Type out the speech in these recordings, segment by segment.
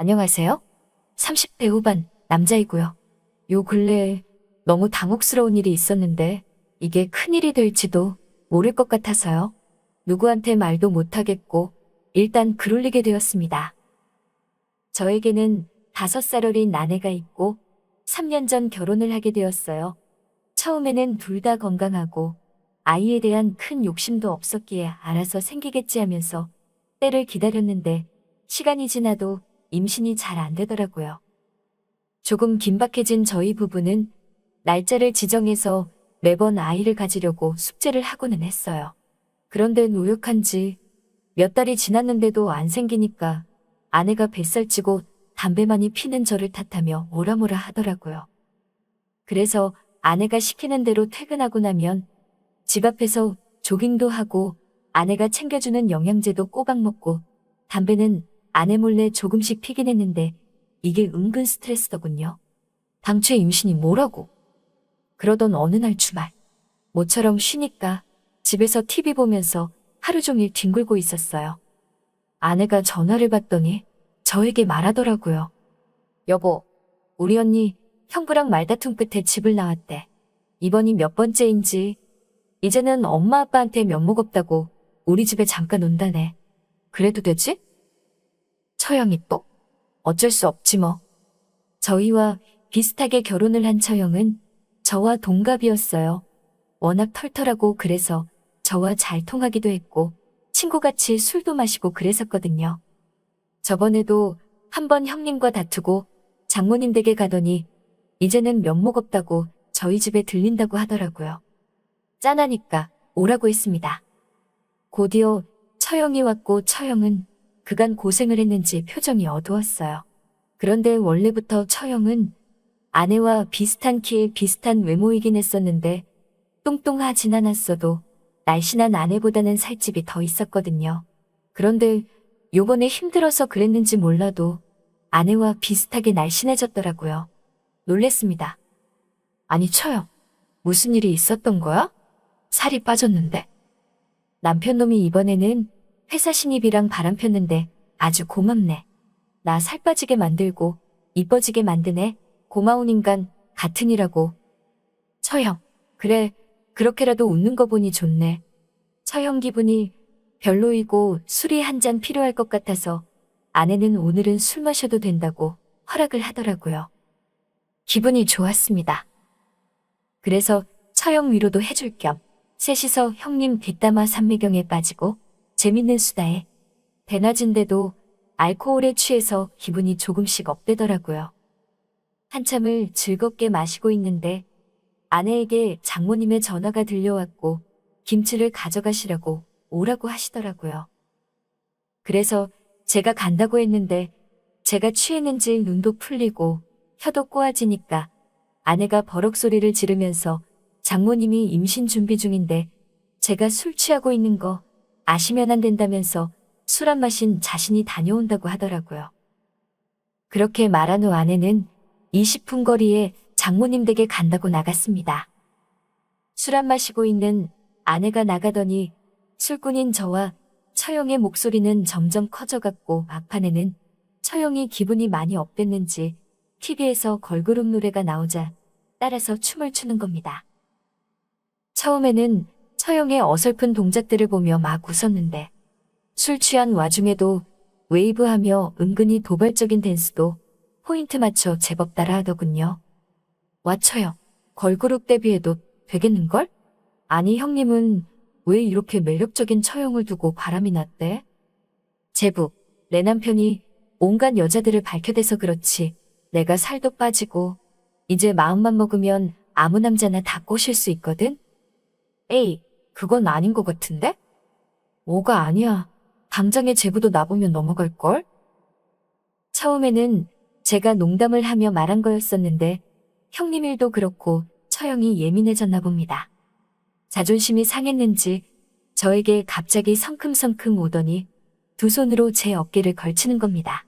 안녕하세요. 30대 후반 남자이고요. 요 근래에 너무 당혹스러운 일이 있었는데 이게 큰일이 될지도 모를 것 같아서요. 누구한테 말도 못하겠고 일단 글 올리게 되었습니다. 저에게는 5살 어린 아내가 있고 3년 전 결혼을 하게 되었어요. 처음에는 둘 다 건강하고 아이에 대한 큰 욕심도 없었기에 알아서 생기겠지 하면서 때를 기다렸는데 시간이 지나도 임신이 잘 안 되더라고요. 조금 긴박해진 저희 부부는 날짜를 지정해서 매번 아이를 가지려고 숙제를 하고는 했어요. 그런데 노력한 지 몇 달이 지났는데도 안 생기니까 아내가 뱃살찌고 담배 많이 피는 저를 탓하며 뭐라 하더라고요. 그래서 아내가 시키는 대로 퇴근하고 나면 집 앞에서 조깅도 하고 아내가 챙겨주는 영양제도 꼬박 먹고 담배는 아내 몰래 조금씩 피긴 했는데 이게 은근 스트레스더군요. 당최 임신이 뭐라고? 그러던 어느 날 주말 모처럼 쉬니까 집에서 TV 보면서 하루 종일 뒹굴고 있었어요. 아내가 전화를 받더니 저에게 말하더라고요. 여보, 우리 언니 형부랑 말다툼 끝에 집을 나왔대. 이번이 몇 번째인지 이제는 엄마 아빠한테 면목 없다고 우리 집에 잠깐 온다네. 그래도 되지? 처형이 또? 어쩔 수 없지 뭐. 저희와 비슷하게 결혼을 한 처형은 저와 동갑이었어요. 워낙 털털하고 그래서 저와 잘 통하기도 했고 친구같이 술도 마시고 그랬었거든요. 저번에도 한번 형님과 다투고 장모님 댁에 가더니 이제는 면목 없다고 저희 집에 들린다고 하더라고요. 짠하니까 오라고 했습니다. 곧이어 처형이 왔고 처형은 그간 고생을 했는지 표정이 어두웠어요. 그런데 원래부터 처형은 아내와 비슷한 키에 비슷한 외모이긴 했었는데 뚱뚱하진 않았어도 날씬한 아내보다는 살집이 더 있었거든요. 그런데 요번에 힘들어서 그랬는지 몰라도 아내와 비슷하게 날씬해졌더라고요. 놀랬습니다. 아니 처형, 무슨 일이 있었던 거야? 살이 빠졌는데. 남편놈이 이번에는 회사 신입이랑 바람 폈는데 아주 고맙네. 나 살 빠지게 만들고 이뻐지게 만드네. 고마운 인간 같으니라고. 처형, 그래, 그렇게라도 웃는 거 보니 좋네. 처형 기분이 별로이고 술이 한 잔 필요할 것 같아서 아내는 오늘은 술 마셔도 된다고 허락을 하더라고요. 기분이 좋았습니다. 그래서 처형 위로도 해줄 겸 셋이서 형님 뒷담화 삼매경에 빠지고 재밌는 수다에 대낮인데도 알코올에 취해서 기분이 조금씩 업되더라고요. 한참을 즐겁게 마시고 있는데 아내에게 장모님의 전화가 들려왔고 김치를 가져가시라고 오라고 하시더라고요. 그래서 제가 간다고 했는데 제가 취했는지 눈도 풀리고 혀도 꼬아지니까 아내가 버럭 소리를 지르면서 장모님이 임신 준비 중인데 제가 술 취하고 있는 거 아시면 안 된다면서 술 안 마신 자신이 다녀온다고 하더라고요. 그렇게 말한 후 아내는 20분 거리에 장모님 댁에 간다고 나갔습니다. 술 안 마시고 있는 아내가 나가더니 술꾼인 저와 처형의 목소리는 점점 커져갔고 막판에는 처형이 기분이 많이 업됐는지 TV에서 걸그룹 노래가 나오자 따라서 춤을 추는 겁니다. 처음에는 처형의 어설픈 동작들을 보며 막 웃었는데 술 취한 와중에도 웨이브하며 은근히 도발적인 댄스도 포인트 맞춰 제법 따라하더군요. 와 처형, 걸그룹 데뷔해도 되겠는걸? 아니 형님은 왜 이렇게 매력적인 처형을 두고 바람이 났대? 제부, 내 남편이 온갖 여자들을 밝혀대서 그렇지 내가 살도 빠지고 이제 마음만 먹으면 아무 남자나 다 꼬실 수 있거든? 에이, 그건 아닌 것 같은데? 뭐가 아니야. 당장에 제부도 나보면 넘어갈걸? 처음에는 제가 농담을 하며 말한 거였었는데 형님 일도 그렇고 처형이 예민해졌나 봅니다. 자존심이 상했는지 저에게 갑자기 성큼성큼 오더니 두 손으로 제 어깨를 걸치는 겁니다.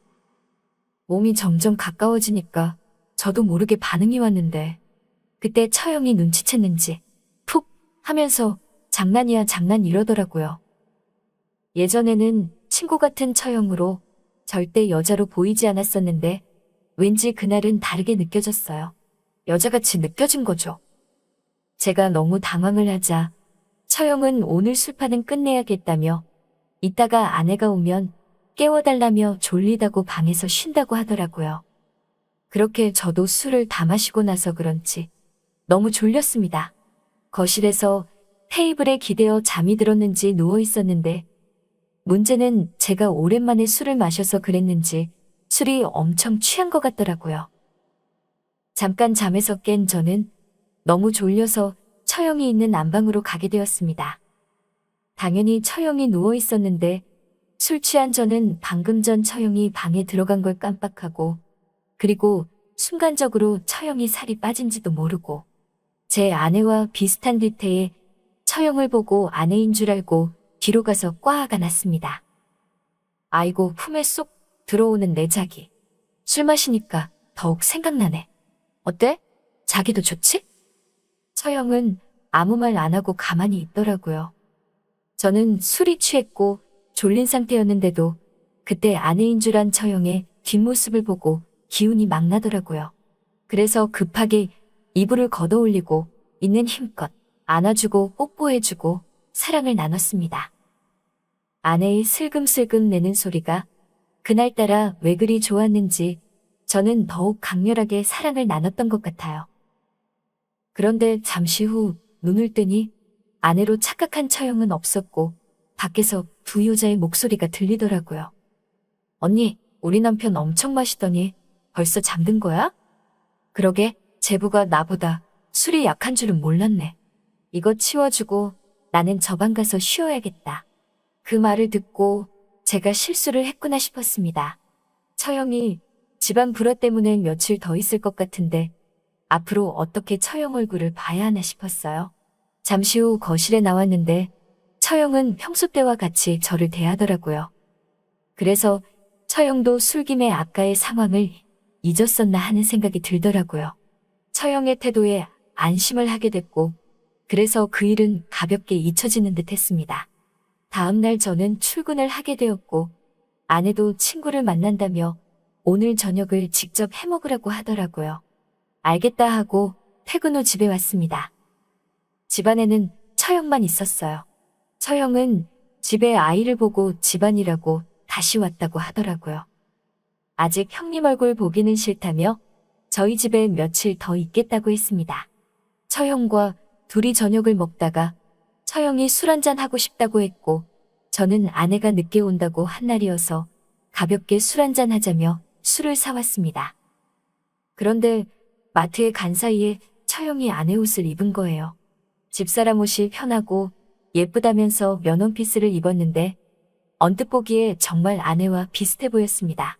몸이 점점 가까워지니까 저도 모르게 반응이 왔는데 그때 처형이 눈치챘는지 푹 하면서 장난이야 장난 이러더라고요. 예전에는 친구 같은 처형으로 절대 여자로 보이지 않았었는데 왠지 그날은 다르게 느껴졌어요. 여자같이 느껴진 거죠. 제가 너무 당황을 하자 처형은 오늘 술판은 끝내야겠다며 이따가 아내가 오면 깨워달라며 졸리다고 방에서 쉰다고 하더라고요. 그렇게 저도 술을 다 마시고 나서 그런지 너무 졸렸습니다. 거실에서 테이블에 기대어 잠이 들었는지 누워 있었는데 문제는 제가 오랜만에 술을 마셔서 그랬는지 술이 엄청 취한 것 같더라고요. 잠깐 잠에서 깬 저는 너무 졸려서 처형이 있는 안방으로 가게 되었습니다. 당연히 처형이 누워 있었는데 술 취한 저는 방금 전 처형이 방에 들어간 걸 깜빡하고 그리고 순간적으로 처형이 살이 빠진지도 모르고 제 아내와 비슷한 뒤태에 처형을 보고 아내인 줄 알고 뒤로 가서 꽈아가 났습니다. 아이고 품에 쏙 들어오는 내 자기. 술 마시니까 더욱 생각나네. 어때? 자기도 좋지? 처형은 아무 말 안 하고 가만히 있더라고요. 저는 술이 취했고 졸린 상태였는데도 그때 아내인 줄 안 처형의 뒷모습을 보고 기운이 막 나더라고요. 그래서 급하게 이불을 걷어올리고 있는 힘껏 안아주고 뽀뽀해주고 사랑을 나눴습니다. 아내의 슬금슬금 내는 소리가 그날따라 왜 그리 좋았는지 저는 더욱 강렬하게 사랑을 나눴던 것 같아요. 그런데 잠시 후 눈을 뜨니 아내로 착각한 처형은 없었고 밖에서 두 여자의 목소리가 들리더라고요. 언니, 우리 남편 엄청 마시더니 벌써 잠든 거야? 그러게, 제부가 나보다 술이 약한 줄은 몰랐네. 이거 치워주고 나는 저 방 가서 쉬어야겠다. 그 말을 듣고 제가 실수를 했구나 싶었습니다. 처형이 집안 불화 때문에 며칠 더 있을 것 같은데 앞으로 어떻게 처형 얼굴을 봐야 하나 싶었어요. 잠시 후 거실에 나왔는데 처형은 평소 때와 같이 저를 대하더라고요. 그래서 처형도 술김에 아까의 상황을 잊었었나 하는 생각이 들더라고요. 처형의 태도에 안심을 하게 됐고 그래서 그 일은 가볍게 잊혀지는 듯 했습니다. 다음날 저는 출근을 하게 되었고 아내도 친구를 만난다며 오늘 저녁을 직접 해먹으라고 하더라고요. 알겠다 하고 퇴근 후 집에 왔습니다. 집안에는 처형만 있었어요. 처형은 집에 아이를 보고 집안이라고 다시 왔다고 하더라고요. 아직 형님 얼굴 보기는 싫다며 저희 집에 며칠 더 있겠다고 했습니다. 처형과 둘이 저녁을 먹다가 처형이 술 한잔 하고 싶다고 했고 저는 아내가 늦게 온다고 한 날이어서 가볍게 술 한잔 하자며 술을 사왔습니다. 그런데 마트에 간 사이에 처형이 아내 옷을 입은 거예요. 집사람 옷이 편하고 예쁘다면서 면원피스를 입었는데 언뜻 보기에 정말 아내와 비슷해 보였습니다.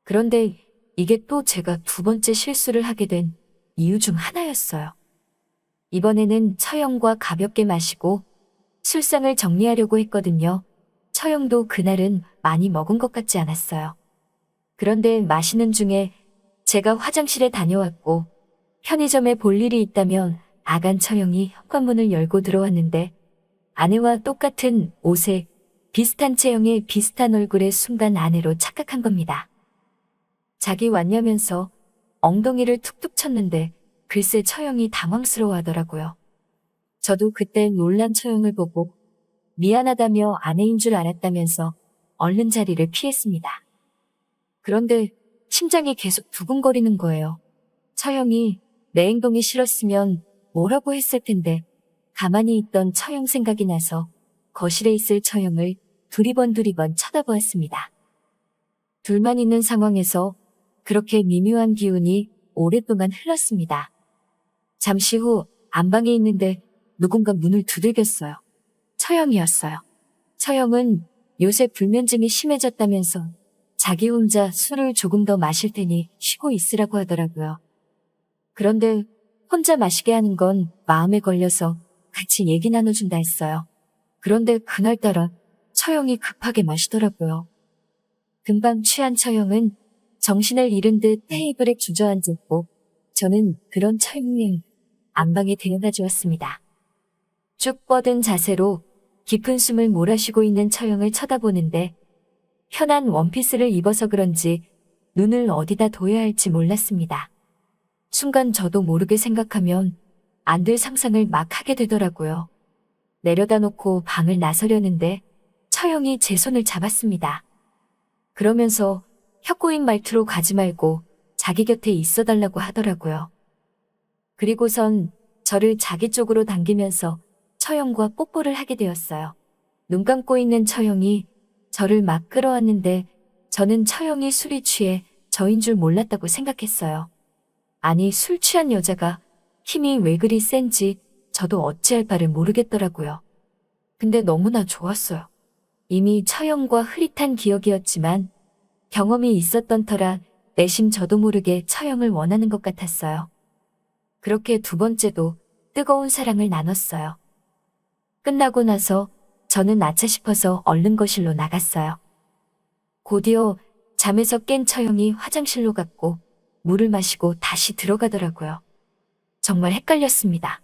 그런데 이게 또 제가 두 번째 실수를 하게 된 이유 중 하나였어요. 이번에는 처형과 가볍게 마시고 술상을 정리하려고 했거든요. 처형도 그날은 많이 먹은 것 같지 않았어요. 그런데 마시는 중에 제가 화장실에 다녀왔고 편의점에 볼 일이 있다면 아간 처형이 현관문을 열고 들어왔는데 아내와 똑같은 옷에 비슷한 체형에 비슷한 얼굴의 순간 아내로 착각한 겁니다. 자기 왔냐면서 엉덩이를 툭툭 쳤는데 글쎄 처형이 당황스러워하더라고요. 저도 그때 놀란 처형을 보고 미안하다며 아내인 줄 알았다면서 얼른 자리를 피했습니다. 그런데 심장이 계속 두근거리는 거예요. 처형이 내 행동이 싫었으면 뭐라고 했을 텐데 가만히 있던 처형 생각이 나서 거실에 있을 처형을 두리번 쳐다보았습니다. 둘만 있는 상황에서 그렇게 미묘한 기운이 오랫동안 흘렀습니다. 잠시 후 안방에 있는데 누군가 문을 두들겼어요. 처형이었어요. 처형은 요새 불면증이 심해졌다면서 자기 혼자 술을 조금 더 마실 테니 쉬고 있으라고 하더라고요. 그런데 혼자 마시게 하는 건 마음에 걸려서 같이 얘기 나눠준다 했어요. 그런데 그날따라 처형이 급하게 마시더라고요. 금방 취한 처형은 정신을 잃은 듯 테이블에 주저앉았고 저는 그런 처형을 안방에 데려다 주었습니다. 쭉 뻗은 자세로 깊은 숨을 몰아쉬고 있는 처형을 쳐다보는데 편한 원피스를 입어서 그런지 눈을 어디다 둬야 할지 몰랐습니다. 순간 저도 모르게 생각하면 안 될 상상을 막 하게 되더라고요. 내려다 놓고 방을 나서려는데 처형이 제 손을 잡았습니다. 그러면서 혀꼬인 말투로 가지 말고 자기 곁에 있어 달라고 하더라고요. 그리고선 저를 자기 쪽으로 당기면서 처형과 뽀뽀를 하게 되었어요. 눈 감고 있는 처형이 저를 막 끌어왔는데 저는 처형이 술이 취해 저인 줄 몰랐다고 생각했어요. 아니, 술 취한 여자가 힘이 왜 그리 센지 저도 어찌할 바를 모르겠더라고요. 근데 너무나 좋았어요. 이미 처형과 흐릿한 기억이었지만 경험이 있었던 터라 내심 저도 모르게 처형을 원하는 것 같았어요. 그렇게 두 번째도 뜨거운 사랑을 나눴어요. 끝나고 나서 저는 아차 싶어서 얼른 거실로 나갔어요. 곧이어 잠에서 깬 처형이 화장실로 갔고 물을 마시고 다시 들어가더라고요. 정말 헷갈렸습니다.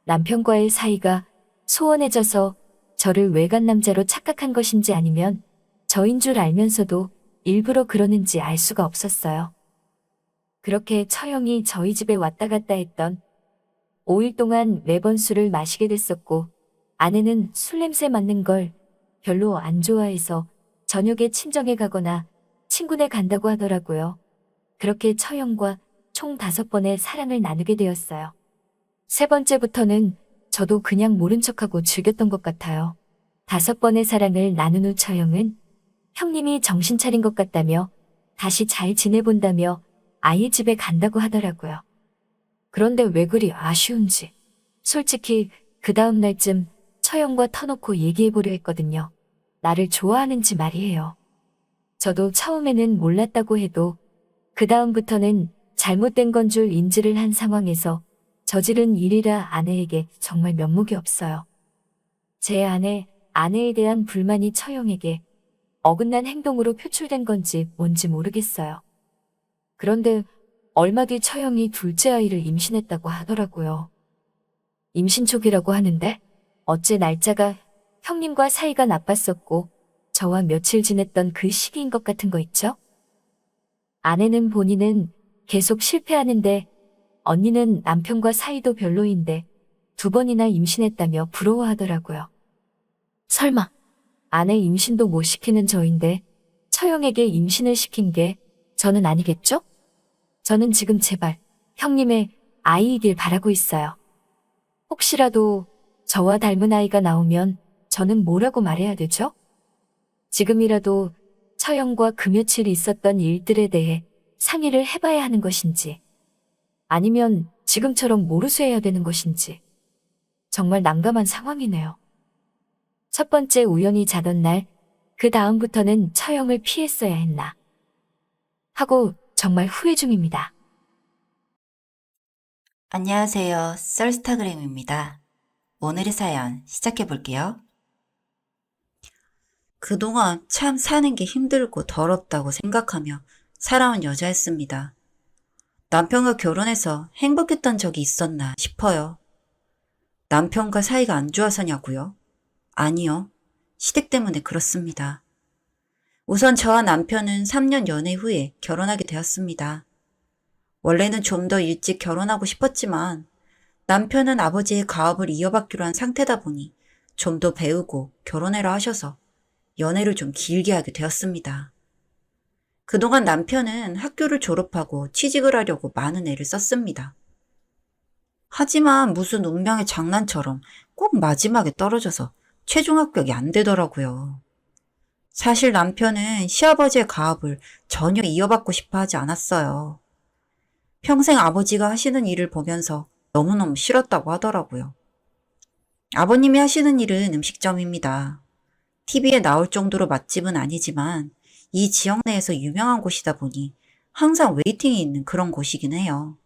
남편과의 사이가 소원해져서 저를 외간 남자로 착각한 것인지 아니면 저인 줄 알면서도 일부러 그러는지 알 수가 없었어요. 그렇게 처형이 저희 집에 왔다 갔다 했던 5일 동안 매번 술을 마시게 됐었고 아내는 술 냄새 맡는 걸 별로 안 좋아해서 저녁에 친정에 가거나 친구네 간다고 하더라고요. 그렇게 처형과 총 5번의 사랑을 나누게 되었어요. 세 번째부터는 저도 그냥 모른 척하고 즐겼던 것 같아요. 5번의 사랑을 나눈 후 처형은 형님이 정신 차린 것 같다며 다시 잘 지내본다며 아이 집에 간다고 하더라고요. 그런데 왜 그리 아쉬운지. 솔직히 그 다음 날쯤 처형과 터놓고 얘기해보려 했거든요. 나를 좋아하는지 말이에요. 저도 처음에는 몰랐다고 해도 그 다음부터는 잘못된 건 줄 인지를 한 상황에서 저지른 일이라 아내에게 정말 면목이 없어요. 제 아내에 대한 불만이 처형에게 어긋난 행동으로 표출된 건지 뭔지 모르겠어요. 그런데 얼마 뒤 처형이 둘째 아이를 임신했다고 하더라고요. 임신 초기라고 하는데 어째 날짜가 형님과 사이가 나빴었고 저와 며칠 지냈던 그 시기인 것 같은 거 있죠? 아내는 본인은 계속 실패하는데 언니는 남편과 사이도 별로인데 2번이나 임신했다며 부러워하더라고요. 설마 아내 임신도 못 시키는 저인데 처형에게 임신을 시킨 게 저는 아니겠죠? 저는 지금 제발 형님의 아이이길 바라고 있어요. 혹시라도 저와 닮은 아이가 나오면 저는 뭐라고 말해야 되죠? 지금이라도 처형과 그 며칠 있었던 일들에 대해 상의를 해봐야 하는 것인지 아니면 지금처럼 모르쇠해야 되는 것인지 정말 난감한 상황이네요. 첫 번째 우연히 자던 날, 그 다음부터는 처형을 피했어야 했나 하고 정말 후회 중입니다. 안녕하세요. 썰스타그램입니다. 오늘의 사연 시작해 볼게요. 그동안 참 사는 게 힘들고 더럽다고 생각하며 살아온 여자였습니다. 남편과 결혼해서 행복했던 적이 있었나 싶어요. 남편과 사이가 안 좋아서냐고요? 아니요. 시댁 때문에 그렇습니다. 우선 저와 남편은 3년 연애 후에 결혼하게 되었습니다. 원래는 좀 더 일찍 결혼하고 싶었지만 남편은 아버지의 가업을 이어받기로 한 상태다 보니 좀 더 배우고 결혼해라 하셔서 연애를 좀 길게 하게 되었습니다. 그동안 남편은 학교를 졸업하고 취직을 하려고 많은 애를 썼습니다. 하지만 무슨 운명의 장난처럼 꼭 마지막에 떨어져서 최종 합격이 안 되더라고요. 사실 남편은 시아버지의 가업을 전혀 이어받고 싶어 하지 않았어요. 평생 아버지가 하시는 일을 보면서 너무너무 싫었다고 하더라고요. 아버님이 하시는 일은 음식점입니다. TV에 나올 정도로 맛집은 아니지만 이 지역 내에서 유명한 곳이다 보니 항상 웨이팅이 있는 그런 곳이긴 해요.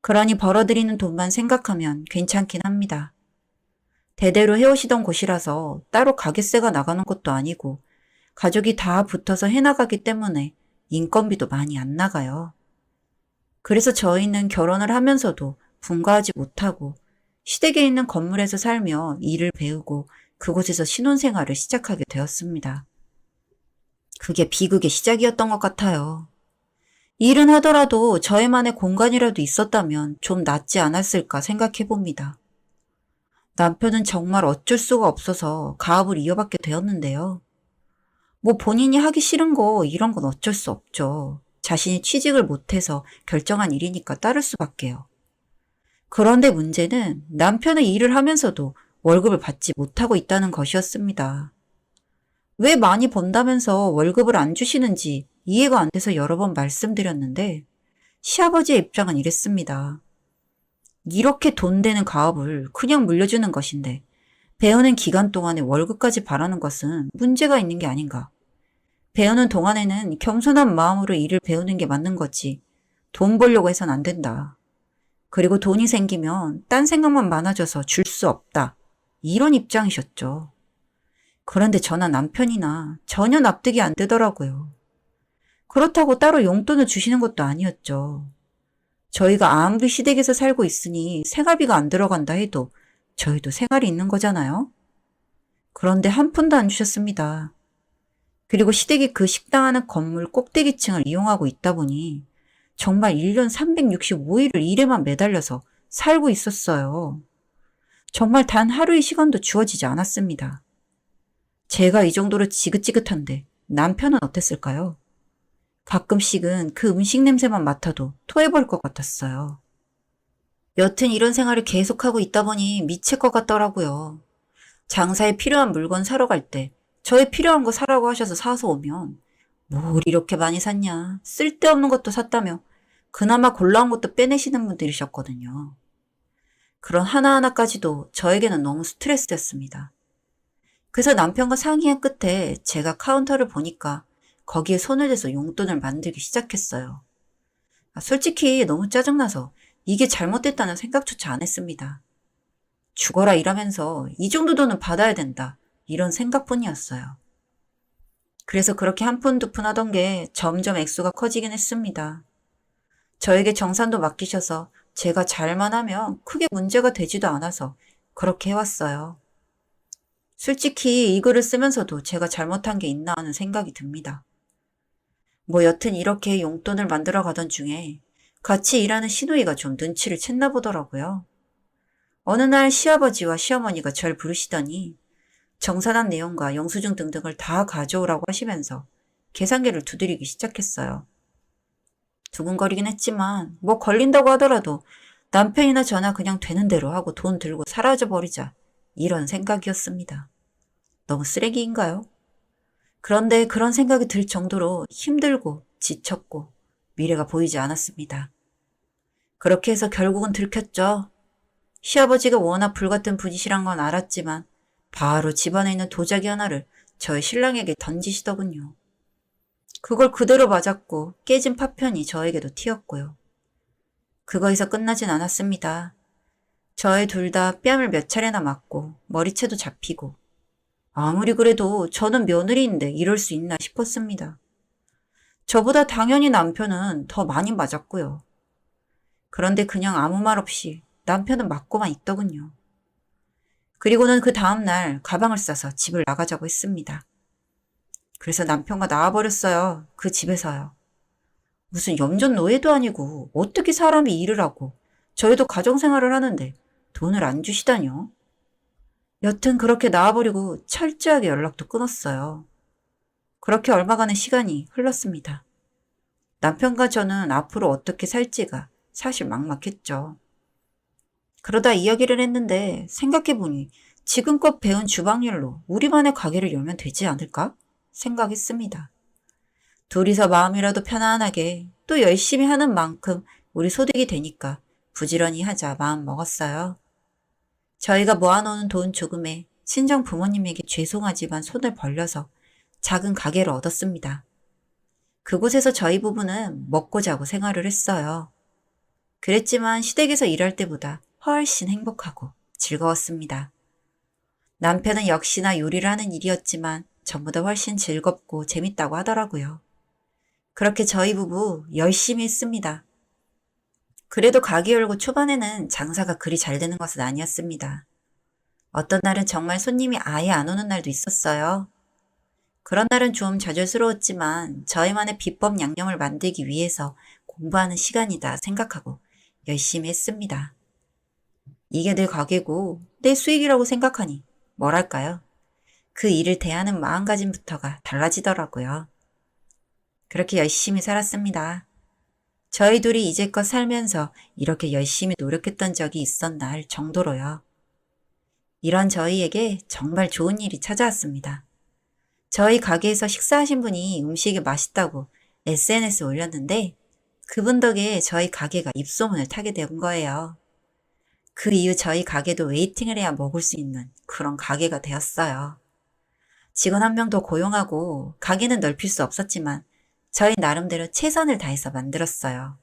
그러니 벌어들이는 돈만 생각하면 괜찮긴 합니다. 대대로 해오시던 곳이라서 따로 가게세가 나가는 것도 아니고 가족이 다 붙어서 해나가기 때문에 인건비도 많이 안 나가요. 그래서 저희는 결혼을 하면서도 분가하지 못하고 시댁에 있는 건물에서 살며 일을 배우고 그곳에서 신혼생활을 시작하게 되었습니다. 그게 비극의 시작이었던 것 같아요. 일은 하더라도 저희만의 공간이라도 있었다면 좀 낫지 않았을까 생각해 봅니다. 남편은 정말 어쩔 수가 없어서 가업을 이어받게 되었는데요. 뭐 본인이 하기 싫은 거 이런 건 어쩔 수 없죠. 자신이 취직을 못해서 결정한 일이니까 따를 수밖에요. 그런데 문제는 남편은 일을 하면서도 월급을 받지 못하고 있다는 것이었습니다. 왜 많이 번다면서 월급을 안 주시는지 이해가 안 돼서 여러 번 말씀드렸는데 시아버지의 입장은 이랬습니다. 이렇게 돈 되는 가업을 그냥 물려주는 것인데 배우는 기간 동안에 월급까지 바라는 것은 문제가 있는 게 아닌가. 배우는 동안에는 겸손한 마음으로 일을 배우는 게 맞는 거지. 돈 벌려고 해선 안 된다. 그리고 돈이 생기면 딴 생각만 많아져서 줄 수 없다. 이런 입장이셨죠. 그런데 저나 남편이나 전혀 납득이 안 되더라고요. 그렇다고 따로 용돈을 주시는 것도 아니었죠. 저희가 아무리 시댁에서 살고 있으니 생활비가 안 들어간다 해도 저희도 생활이 있는 거잖아요. 그런데 한 푼도 안 주셨습니다. 그리고 시댁이 그 식당 하는 건물 꼭대기층을 이용하고 있다 보니 정말 1년 365일을 일에만 매달려서 살고 있었어요. 정말 단 하루의 시간도 주어지지 않았습니다. 제가 이 정도로 지긋지긋한데 남편은 어땠을까요? 가끔씩은 그 음식 냄새만 맡아도 토해버릴 것 같았어요. 여튼 이런 생활을 계속하고 있다 보니 미칠 것 같더라고요. 장사에 필요한 물건 사러 갈 때 저의 필요한 거 사라고 하셔서 사서 오면 뭘 이렇게 많이 샀냐, 쓸데없는 것도 샀다며 그나마 골라온 것도 빼내시는 분들이셨거든요. 그런 하나하나까지도 저에게는 너무 스트레스였습니다. 그래서 남편과 상의한 끝에 제가 카운터를 보니까 거기에 손을 대서 용돈을 만들기 시작했어요. 솔직히 너무 짜증나서 이게 잘못됐다는 생각조차 안 했습니다. 죽어라 일하면서 이 정도 돈은 받아야 된다. 이런 생각뿐이었어요. 그래서 그렇게 한 푼 두 푼 하던 게 점점 액수가 커지긴 했습니다. 저에게 정산도 맡기셔서 제가 잘만 하면 크게 문제가 되지도 않아서 그렇게 해왔어요. 솔직히 이 글을 쓰면서도 제가 잘못한 게 있나 하는 생각이 듭니다. 뭐 여튼 이렇게 용돈을 만들어 가던 중에 같이 일하는 시누이가 좀 눈치를 챘나 보더라고요. 어느 날 시아버지와 시어머니가 절 부르시더니 정산한 내용과 영수증 등등을 다 가져오라고 하시면서 계산기를 두드리기 시작했어요. 두근거리긴 했지만 뭐 걸린다고 하더라도 남편이나 저나 그냥 되는 대로 하고 돈 들고 사라져버리자 이런 생각이었습니다. 너무 쓰레기인가요? 그런데 그런 생각이 들 정도로 힘들고 지쳤고 미래가 보이지 않았습니다. 그렇게 해서 결국은 들켰죠. 시아버지가 워낙 불같은 분이시란 건 알았지만 바로 집안에 있는 도자기 하나를 저희 신랑에게 던지시더군요. 그걸 그대로 맞았고 깨진 파편이 저에게도 튀었고요. 그거에서 끝나진 않았습니다. 저희 둘 다 뺨을 몇 차례나 맞고 머리채도 잡히고 아무리 그래도 저는 며느리인데 이럴 수 있나 싶었습니다. 저보다 당연히 남편은 더 많이 맞았고요. 그런데 그냥 아무 말 없이 남편은 맞고만 있더군요. 그리고는 그 다음날 가방을 싸서 집을 나가자고 했습니다. 그래서 남편과 나와버렸어요. 그 집에서요. 무슨 염전 노예도 아니고 어떻게 사람이 일을 하고 저희도 가정생활을 하는데 돈을 안 주시다뇨. 여튼 그렇게 나와버리고 철저하게 연락도 끊었어요. 그렇게 얼마간의 시간이 흘렀습니다. 남편과 저는 앞으로 어떻게 살지가 사실 막막했죠. 그러다 이야기를 했는데 생각해보니 지금껏 배운 주방일로 우리만의 가게를 열면 되지 않을까 생각했습니다. 둘이서 마음이라도 편안하게 또 열심히 하는 만큼 우리 소득이 되니까 부지런히 하자 마음 먹었어요. 저희가 모아놓은 돈 조금에 친정 부모님에게 죄송하지만 손을 벌려서 작은 가게를 얻었습니다. 그곳에서 저희 부부는 먹고 자고 생활을 했어요. 그랬지만 시댁에서 일할 때보다 훨씬 행복하고 즐거웠습니다. 남편은 역시나 요리를 하는 일이었지만 전보다 훨씬 즐겁고 재밌다고 하더라고요. 그렇게 저희 부부 열심히 했습니다. 그래도 가게 열고 초반에는 장사가 그리 잘 되는 것은 아니었습니다. 어떤 날은 정말 손님이 아예 안 오는 날도 있었어요. 그런 날은 좀 좌절스러웠지만 저희만의 비법 양념을 만들기 위해서 공부하는 시간이다 생각하고 열심히 했습니다. 이게 내 가게고 내 수익이라고 생각하니 뭐랄까요? 그 일을 대하는 마음가짐부터가 달라지더라고요. 그렇게 열심히 살았습니다. 저희 둘이 이제껏 살면서 이렇게 열심히 노력했던 적이 있었나 할 정도로요. 이런 저희에게 정말 좋은 일이 찾아왔습니다. 저희 가게에서 식사하신 분이 음식이 맛있다고 SNS에 올렸는데 그분 덕에 저희 가게가 입소문을 타게 된 거예요. 그 이후 저희 가게도 웨이팅을 해야 먹을 수 있는 그런 가게가 되었어요. 직원 한 명 더 고용하고 가게는 넓힐 수 없었지만 저희 나름대로 최선을 다해서 만들었어요.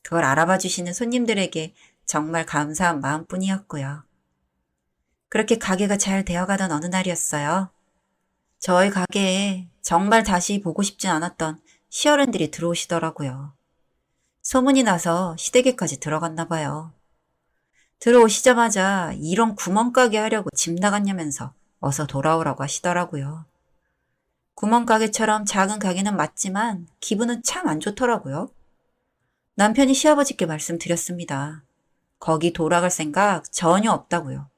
그걸 알아봐 주시는 손님들에게 정말 감사한 마음뿐이었고요. 그렇게 가게가 잘 되어가던 어느 날이었어요. 저희 가게에 정말 다시 보고 싶진 않았던 시어른들이 들어오시더라고요. 소문이 나서 시댁에까지 들어갔나 봐요. 들어오시자마자 이런 구멍가게 하려고 집 나갔냐면서 어서 돌아오라고 하시더라고요. 구멍가게처럼 작은 가게는 맞지만 기분은 참 안 좋더라고요. 남편이 시아버지께 말씀드렸습니다. 거기 돌아갈 생각 전혀 없다고요.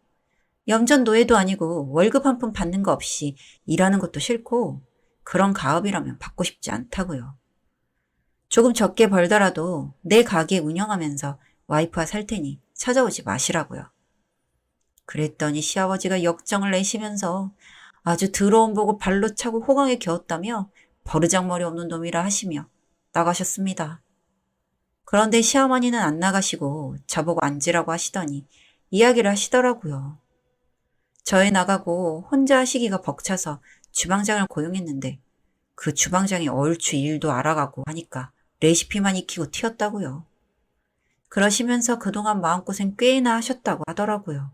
염전 노예도 아니고 월급 한 푼 받는 거 없이 일하는 것도 싫고 그런 가업이라면 받고 싶지 않다고요. 조금 적게 벌더라도 내 가게 운영하면서 와이프와 살 테니 찾아오지 마시라고요. 그랬더니 시아버지가 역정을 내시면서 아주 더러운 보고 발로 차고 호강에 겨웠다며 버르장머리 없는 놈이라 하시며 나가셨습니다. 그런데 시어머니는 안 나가시고 저보고 앉으라고 하시더니 이야기를 하시더라고요. 저희 나가고 혼자 하시기가 벅차서 주방장을 고용했는데 그 주방장이 얼추 일도 알아가고 하니까 레시피만 익히고 튀었다고요. 그러시면서 그동안 마음고생 꽤나 하셨다고 하더라고요.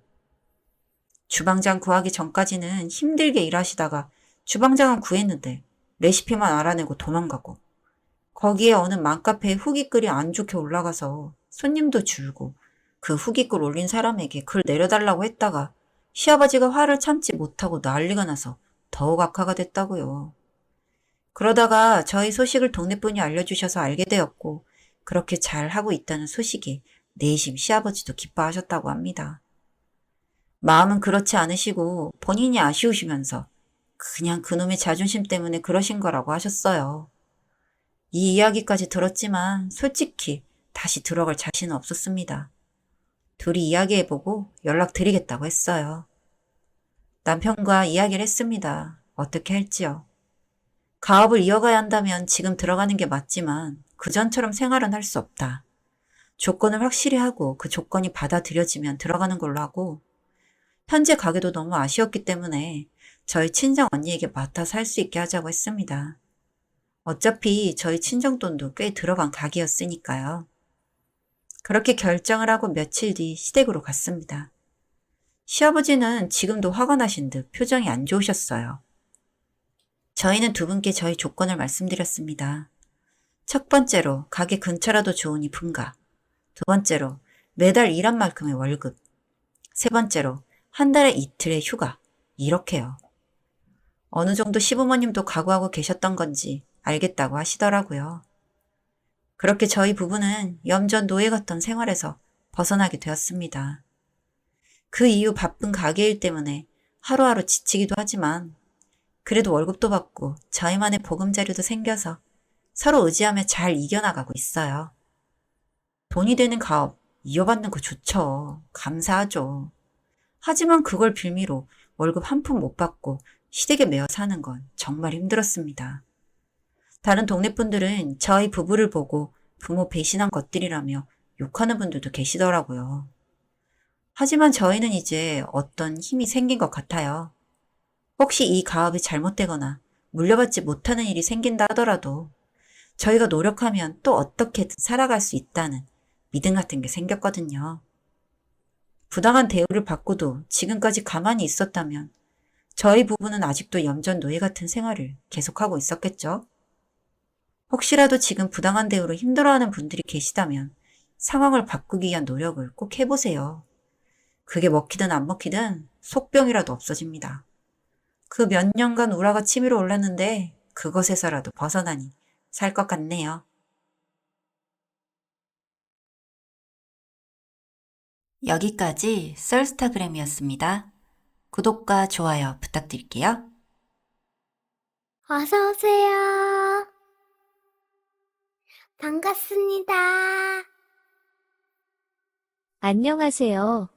주방장 구하기 전까지는 힘들게 일하시다가 주방장은 구했는데 레시피만 알아내고 도망가고 거기에 어느 맘카페에 후기글이 안 좋게 올라가서 손님도 줄고 그 후기글 올린 사람에게 글 내려달라고 했다가 시아버지가 화를 참지 못하고 난리가 나서 더욱 악화가 됐다고요. 그러다가 저희 소식을 동네분이 알려주셔서 알게 되었고 그렇게 잘하고 있다는 소식에 내심 시아버지도 기뻐하셨다고 합니다. 마음은 그렇지 않으시고 본인이 아쉬우시면서 그냥 그놈의 자존심 때문에 그러신 거라고 하셨어요. 이 이야기까지 들었지만 솔직히 다시 들어갈 자신은 없었습니다. 둘이 이야기해보고 연락드리겠다고 했어요. 남편과 이야기를 했습니다. 어떻게 할지요. 가업을 이어가야 한다면 지금 들어가는 게 맞지만 그전처럼 생활은 할 수 없다. 조건을 확실히 하고 그 조건이 받아들여지면 들어가는 걸로 하고 현재 가게도 너무 아쉬웠기 때문에 저희 친정 언니에게 맡아서 할 수 있게 하자고 했습니다. 어차피 저희 친정돈도 꽤 들어간 가게였으니까요. 그렇게 결정을 하고 며칠 뒤 시댁으로 갔습니다. 시아버지는 지금도 화가 나신 듯 표정이 안 좋으셨어요. 저희는 두 분께 저희 조건을 말씀드렸습니다. 첫 번째로 가게 근처라도 좋으니 분가. 두 번째로 매달 일한 만큼의 월급. 세 번째로 한 달에 이틀의 휴가. 이렇게요. 어느 정도 시부모님도 각오하고 계셨던 건지 알겠다고 하시더라고요. 그렇게 저희 부부는 염전 노예 같던 생활에서 벗어나게 되었습니다. 그 이후 바쁜 가게 일 때문에 하루하루 지치기도 하지만 그래도 월급도 받고 저희만의 보금자리도 생겨서 서로 의지하며 잘 이겨나가고 있어요. 돈이 되는 가업 이어받는 거 좋죠. 감사하죠. 하지만 그걸 빌미로 월급 한 푼 못 받고 시댁에 매여 사는 건 정말 힘들었습니다. 다른 동네 분들은 저희 부부를 보고 부모 배신한 것들이라며 욕하는 분들도 계시더라고요. 하지만 저희는 이제 어떤 힘이 생긴 것 같아요. 혹시 이 가업이 잘못되거나 물려받지 못하는 일이 생긴다 하더라도 저희가 노력하면 또 어떻게든 살아갈 수 있다는 믿음 같은 게 생겼거든요. 부당한 대우를 받고도 지금까지 가만히 있었다면 저희 부부는 아직도 염전 노예 같은 생활을 계속하고 있었겠죠? 혹시라도 지금 부당한 대우로 힘들어하는 분들이 계시다면 상황을 바꾸기 위한 노력을 꼭 해보세요. 그게 먹히든 안 먹히든 속병이라도 없어집니다. 그 몇 년간 우라가 치밀어 올랐는데 그것에서라도 벗어나니 살 것 같네요. 여기까지 썰스타그램이었습니다. 구독과 좋아요 부탁드릴게요. 어서 오세요. 반갑습니다. 안녕하세요.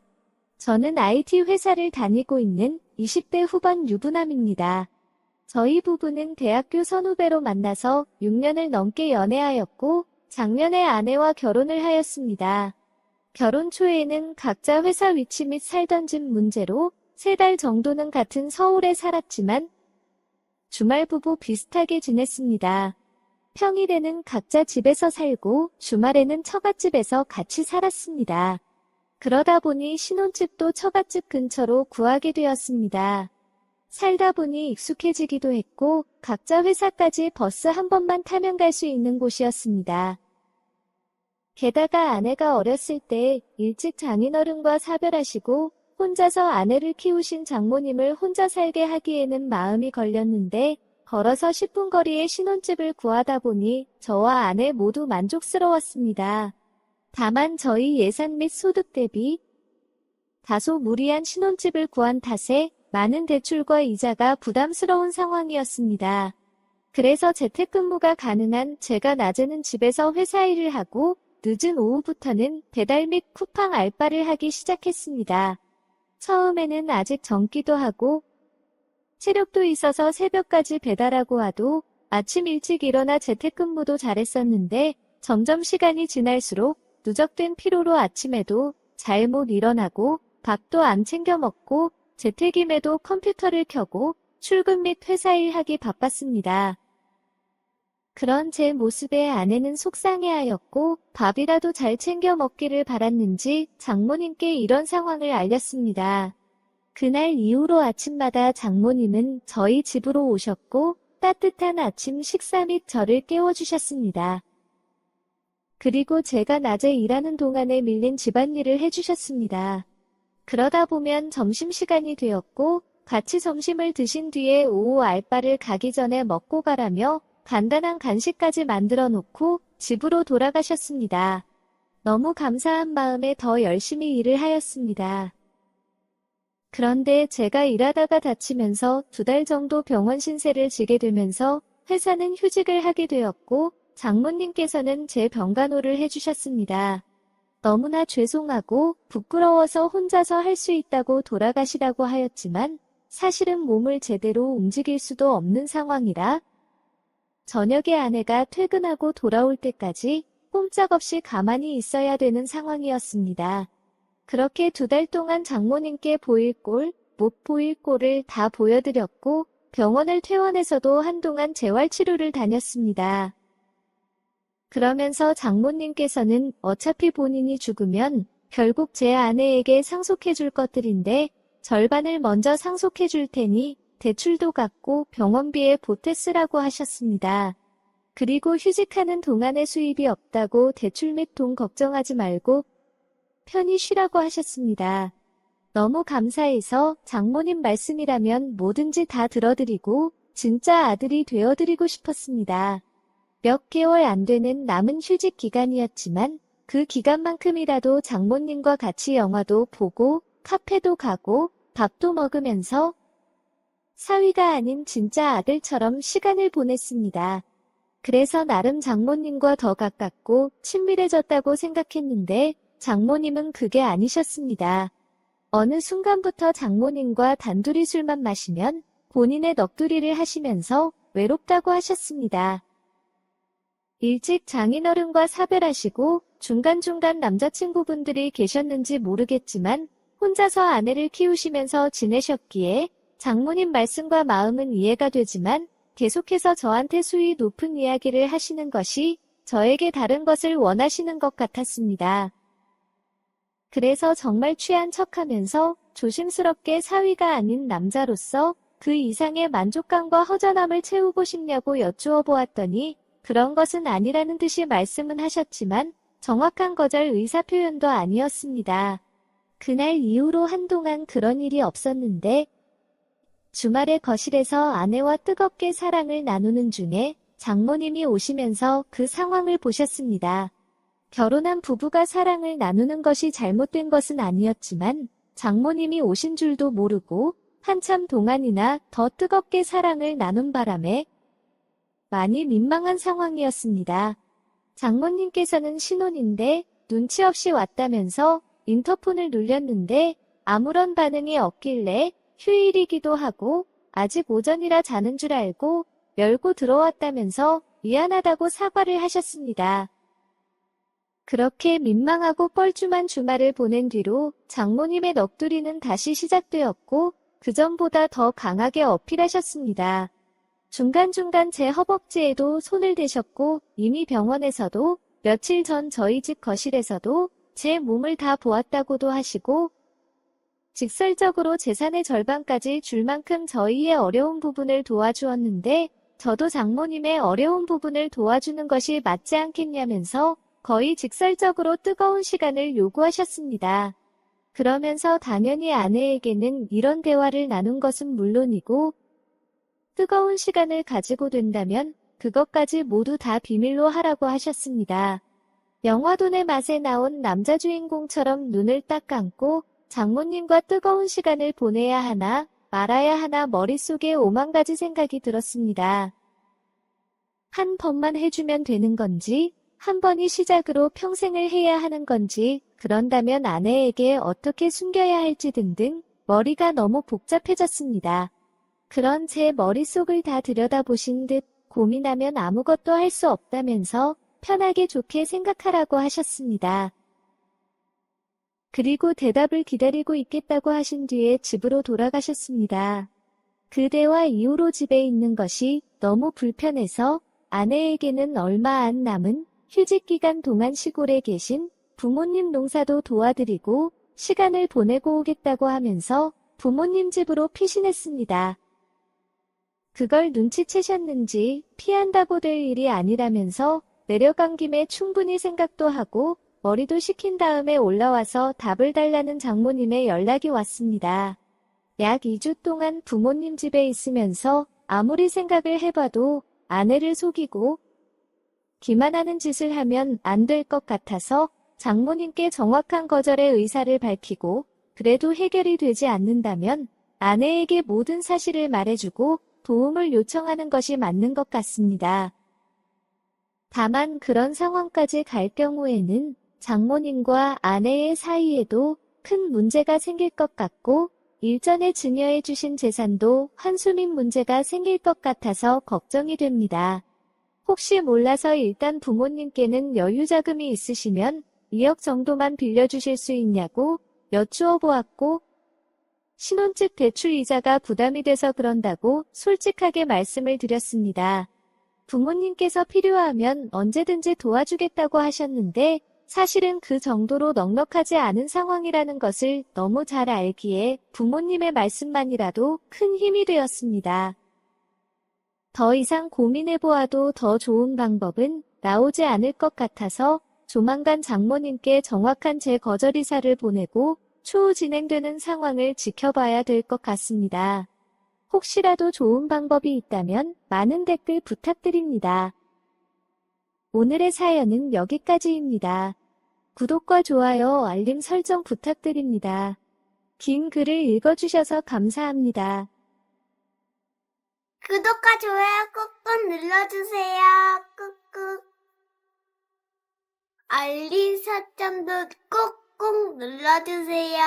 저는 IT 회사를 다니고 있는 20대 후반 유부남입니다. 저희 부부는 대학교 선후배로 만나서 6년을 넘게 연애하였고 작년에 아내와 결혼을 하였습니다. 결혼 초에는 각자 회사 위치 및 살던 집 문제로 3달 정도는 같은 서울에 살았지만 주말 부부 비슷하게 지냈습니다. 평일에는 각자 집에서 살고 주말에는 처갓집에서 같이 살았습니다. 그러다 보니 신혼집도 처갓집 근처로 구하게 되었습니다. 살다 보니 익숙해지기도 했고 각자 회사까지 버스 한 번만 타면 갈 수 있는 곳이었습니다. 게다가 아내가 어렸을 때 일찍 장인어른과 사별하시고 혼자서 아내를 키우신 장모님을 혼자 살게 하기에는 마음이 걸렸는데 걸어서 10분 거리에 신혼집을 구하다 보니 저와 아내 모두 만족스러웠습니다. 다만 저희 예산 및 소득 대비 다소 무리한 신혼집을 구한 탓에 많은 대출과 이자가 부담스러운 상황이었습니다. 그래서 재택근무가 가능한 제가 낮에는 집에서 회사 일을 하고 늦은 오후부터는 배달 및 쿠팡 알바를 하기 시작했습니다. 처음에는 아직 젊기도 하고 체력도 있어서 새벽까지 배달하고 와도 아침 일찍 일어나 재택근무도 잘했었는데 점점 시간이 지날수록 누적된 피로로 아침에도 잘 못 일어나고 밥도 안 챙겨 먹고 재택임에도 컴퓨터를 켜고 출근 및 회사 일하기 바빴습니다. 그런 제 모습에 아내는 속상해하였고 밥이라도 잘 챙겨 먹기를 바랐는지 장모님께 이런 상황을 알렸습니다. 그날 이후로 아침마다 장모님은 저희 집으로 오셨고 따뜻한 아침 식사 및 저를 깨워주셨습니다. 그리고 제가 낮에 일하는 동안에 밀린 집안일을 해주셨습니다. 그러다 보면 점심시간이 되었고 같이 점심을 드신 뒤에 오후 알바를 가기 전에 먹고 가라며 간단한 간식까지 만들어 놓고 집으로 돌아가셨습니다. 너무 감사한 마음에 더 열심히 일을 하였습니다. 그런데 제가 일하다가 다치면서 2달 정도 병원 신세를 지게 되면서 회사는 휴직을 하게 되었고 장모님께서는 제 병간호를 해주셨습니다. 너무나 죄송하고 부끄러워서 혼자서 할 수 있다고 돌아가시라고 하였지만 사실은 몸을 제대로 움직일 수도 없는 상황이라 저녁에 아내가 퇴근하고 돌아올 때까지 꼼짝없이 가만히 있어야 되는 상황이었습니다. 그렇게 2달 동안 장모님께 보일 꼴, 못 보일 꼴을 다 보여드렸고 병원을 퇴원해서도 한동안 재활치료를 다녔습니다. 그러면서 장모님께서는 어차피 본인이 죽으면 결국 제 아내에게 상속해 줄 것들인데 절반을 먼저 상속해 줄 테니 대출도 갚고 병원비에 보태 쓰라고 하셨습니다. 그리고 휴직하는 동안에 수입이 없다고 대출 및 돈 걱정하지 말고 편히 쉬라고 하셨습니다. 너무 감사해서 장모님 말씀이라면 뭐든지 다 들어드리고 진짜 아들이 되어드리고 싶었습니다. 몇 개월 안 되는 남은 휴직 기간이었지만 그 기간만큼이라도 장모님과 같이 영화도 보고 카페도 가고 밥도 먹으면서 사위가 아닌 진짜 아들처럼 시간을 보냈습니다. 그래서 나름 장모님과 더 가깝고 친밀해졌다고 생각했는데 장모님은 그게 아니셨습니다. 어느 순간부터 장모님과 단둘이 술만 마시면 본인의 넋두리를 하시면서 외롭다고 하셨습니다. 일찍 장인어른과 사별하시고 중간중간 남자친구분들이 계셨는지 모르겠지만 혼자서 아내를 키우시면서 지내셨기에 장모님 말씀과 마음은 이해가 되지만 계속해서 저한테 수위 높은 이야기를 하시는 것이 저에게 다른 것을 원하시는 것 같았습니다. 그래서 정말 취한 척하면서 조심스럽게 사위가 아닌 남자로서 그 이상의 만족감과 허전함을 채우고 싶냐고 여쭈어 보았더니 그런 것은 아니라는 듯이 말씀은 하셨지만 정확한 거절 의사표현도 아니었습니다. 그날 이후로 한동안 그런 일이 없었는데 주말에 거실에서 아내와 뜨겁게 사랑을 나누는 중에 장모님이 오시면서 그 상황을 보셨습니다. 결혼한 부부가 사랑을 나누는 것이 잘못된 것은 아니었지만 장모님이 오신 줄도 모르고 한참 동안이나 더 뜨겁게 사랑을 나눈 바람에 많이 민망한 상황이었습니다. 장모님께서는 신혼인데 눈치 없이 왔다면서 인터폰을 눌렸는데 아무런 반응이 없길래 휴일이기도 하고 아직 오전이라 자는 줄 알고 열고 들어왔다면서 미안하다고 사과를 하셨습니다. 그렇게 민망하고 뻘쭘한 주말을 보낸 뒤로 장모님의 넋두리는 다시 시작되었고 그전보다 더 강하게 어필하셨습니다. 중간중간 제 허벅지에도 손을 대셨고 이미 병원에서도 며칠 전 저희 집 거실에서도 제 몸을 다 보았다고도 하시고 직설적으로 재산의 절반까지 줄 만큼 저희의 어려운 부분을 도와주었는데 저도 장모님의 어려운 부분을 도와주는 것이 맞지 않겠냐면서 거의 직설적으로 뜨거운 시간을 요구하셨습니다. 그러면서 당연히 아내에게는 이런 대화를 나눈 것은 물론이고 뜨거운 시간을 가지고 된다면 그것까지 모두 다 비밀로 하라고 하셨습니다. 영화 돈의 맛에 나온 남자 주인공처럼 눈을 딱 감고 장모님과 뜨거운 시간을 보내야 하나 말아야 하나 머릿속에 5만 가지 생각이 들었습니다. 한 번만 해주면 되는 건지, 한 번이 시작으로 평생을 해야 하는 건지, 그런다면 아내에게 어떻게 숨겨야 할지 등등 머리가 너무 복잡해졌습니다. 그런 제 머릿속을 다 들여다보신 듯 고민하면 아무것도 할 수 없다면서 편하게 좋게 생각하라고 하셨습니다. 그리고 대답을 기다리고 있겠다고 하신 뒤에 집으로 돌아가셨습니다. 그 대화 이후로 집에 있는 것이 너무 불편해서 아내에게는 얼마 안 남은 휴직 기간 동안 시골에 계신 부모님 농사도 도와드리고 시간을 보내고 오겠다고 하면서 부모님 집으로 피신했습니다. 그걸 눈치채셨는지 피한다고 될 일이 아니라면서 내려간 김에 충분히 생각도 하고 머리도 식힌 다음에 올라와서 답을 달라는 장모님의 연락이 왔습니다. 약 2주 동안 부모님 집에 있으면서 아무리 생각을 해봐도 아내를 속이고 기만하는 짓을 하면 안 될 것 같아서 장모님께 정확한 거절의 의사를 밝히고 그래도 해결이 되지 않는다면 아내에게 모든 사실을 말해주고 도움을 요청하는 것이 맞는 것 같습니다. 다만 그런 상황까지 갈 경우에는 장모님과 아내의 사이에도 큰 문제가 생길 것 같고 일전에 증여해 주신 재산도 환수민 문제가 생길 것 같아서 걱정이 됩니다. 혹시 몰라서 일단 부모님께는 여유자금이 있으시면 2억 정도만 빌려주실 수 있냐고 여쭈어 보았고 신혼집 대출 이자가 부담이 돼서 그런다고 솔직하게 말씀을 드렸습니다. 부모님께서 필요하면 언제든지 도와주겠다고 하셨는데 사실은 그 정도로 넉넉하지 않은 상황이라는 것을 너무 잘 알기에 부모님의 말씀만이라도 큰 힘이 되었습니다. 더 이상 고민해보아도 더 좋은 방법은 나오지 않을 것 같아서 조만간 장모님께 정확한 제 거절 의사를 보내고 추후 진행되는 상황을 지켜봐야 될 것 같습니다. 혹시라도 좋은 방법이 있다면 많은 댓글 부탁드립니다. 오늘의 사연은 여기까지입니다. 구독과 좋아요, 알림 설정 부탁드립니다. 긴 글을 읽어주셔서 감사합니다. 구독과 좋아요 꾹꾹 눌러주세요. 꾹꾹. 알림 설정도 꾹꾹 눌러주세요.